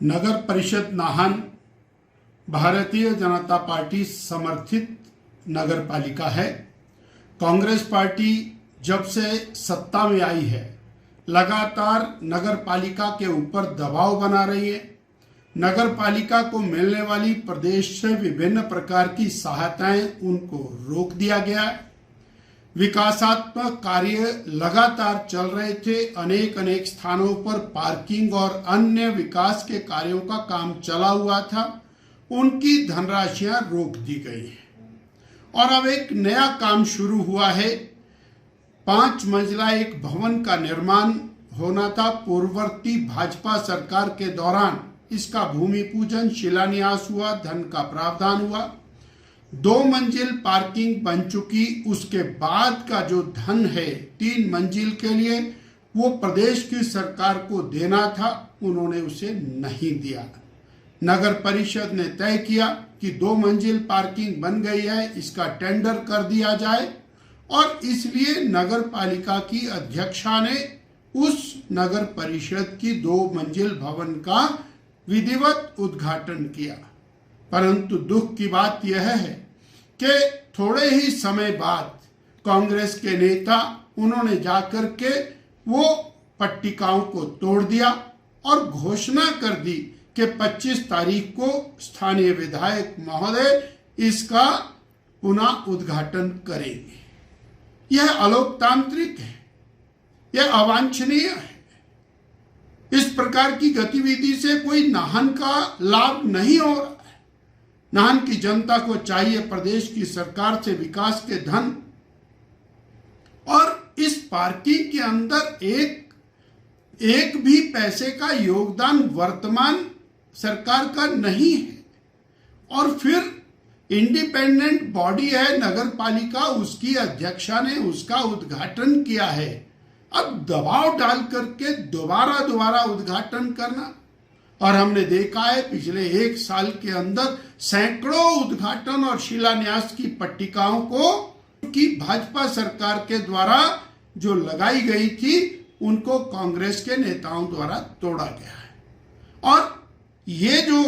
नगर परिषद नाहन भारतीय जनता पार्टी समर्थित नगर पालिका है। कांग्रेस पार्टी जब से सत्ता में आई है लगातार नगर पालिका के ऊपर दबाव बना रही है। नगर पालिका को मिलने वाली प्रदेश से विभिन्न प्रकार की सहायताएं उनको रोक दिया गया है। विकासात्मक कार्य लगातार चल रहे थे। अनेक स्थानों पर पार्किंग और अन्य विकास के कार्यों का काम चला हुआ था, उनकी धनराशियां रोक दी गई हैं। और अब एक नया काम शुरू हुआ है। 5 मंजिला एक भवन का निर्माण होना था। पूर्ववर्ती भाजपा सरकार के दौरान इसका भूमि पूजन शिलान्यास हुआ, धन का प्रावधान हुआ। 2 मंजिल पार्किंग बन चुकी। उसके बाद का जो धन है 3 मंजिल के लिए वो प्रदेश की सरकार को देना था, उन्होंने उसे नहीं दिया। नगर परिषद ने तय किया कि 2 मंजिल पार्किंग बन गई है, इसका टेंडर कर दिया जाए और इसलिए नगर पालिका की अध्यक्षा ने उस नगर परिषद की 2 मंजिल भवन का विधिवत उद्घाटन किया। परंतु दुख की बात यह है कि थोड़े ही समय बाद कांग्रेस के नेता उन्होंने जाकर के वो पट्टिकाओं को तोड़ दिया और घोषणा कर दी कि 25 तारीख को स्थानीय विधायक महोदय इसका पुनः उद्घाटन करेंगे। यह अलोकतांत्रिक है, यह अवांछनीय है। इस प्रकार की गतिविधि से कोई नाहन का लाभ नहीं हो रहा है। नाहन की जनता को चाहिए प्रदेश की सरकार से विकास के धन, और इस पार्किंग के अंदर एक भी पैसे का योगदान वर्तमान सरकार का नहीं है। और फिर इंडिपेंडेंट बॉडी है नगर पालिका, उसकी अध्यक्षा ने उसका उद्घाटन किया है। अब दबाव डाल करके दोबारा उद्घाटन करना, और हमने देखा है पिछले 1 साल के अंदर सैकड़ों उद्घाटन और शिलान्यास की पट्टिकाओं को की भाजपा सरकार के द्वारा जो लगाई गई थी उनको कांग्रेस के नेताओं द्वारा तोड़ा गया है। और ये जो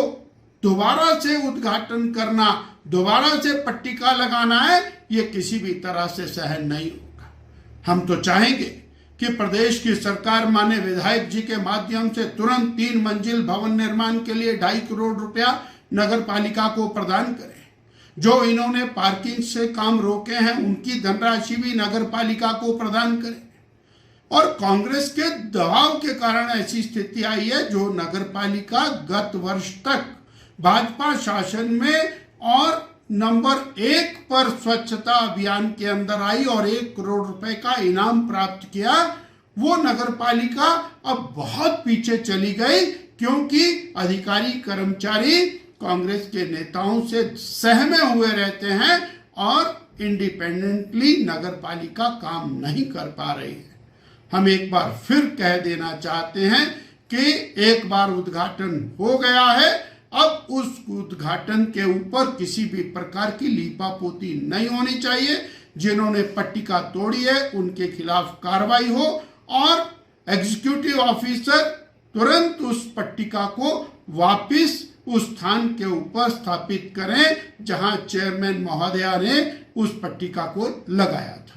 दोबारा से उद्घाटन करना, दोबारा से पट्टिका लगाना है, ये किसी भी तरह से सहन नहीं होगा। हम तो चाहेंगे कि प्रदेश की सरकार माननीय विधायक जी के माध्यम से तुरंत 3 मंजिल भवन निर्माण के लिए 2.5 करोड़ रुपया नगर पालिका को प्रदान करे। जो इन्होंने पार्किंग से काम रोके हैं उनकी धनराशि भी नगर पालिका को प्रदान करे। और कांग्रेस के दबाव के कारण ऐसी स्थिति आई है जो नगर पालिका गत वर्ष तक भाजपा शासन में और नंबर 1 पर स्वच्छता अभियान के अंदर आई और 1 करोड़ रुपए का इनाम प्राप्त किया। वो नगर पालिका अब बहुत पीछे चली गई, क्योंकि अधिकारी कर्मचारी कांग्रेस के नेताओं से सहमे हुए रहते हैं और इंडिपेंडेंटली नगर पालिका काम नहीं कर पा रही है। हम एक बार फिर कह देना चाहते हैं कि एक बार उद्घाटन हो गया है, अब उस उद्घाटन के ऊपर किसी भी प्रकार की लीपापोती नहीं होनी चाहिए। जिन्होंने पट्टिका तोड़ी है उनके खिलाफ कार्रवाई हो और एग्जीक्यूटिव ऑफिसर तुरंत उस पट्टिका को वापस उस स्थान के ऊपर स्थापित करें जहां चेयरमैन महोदया ने उस पट्टिका को लगाया था।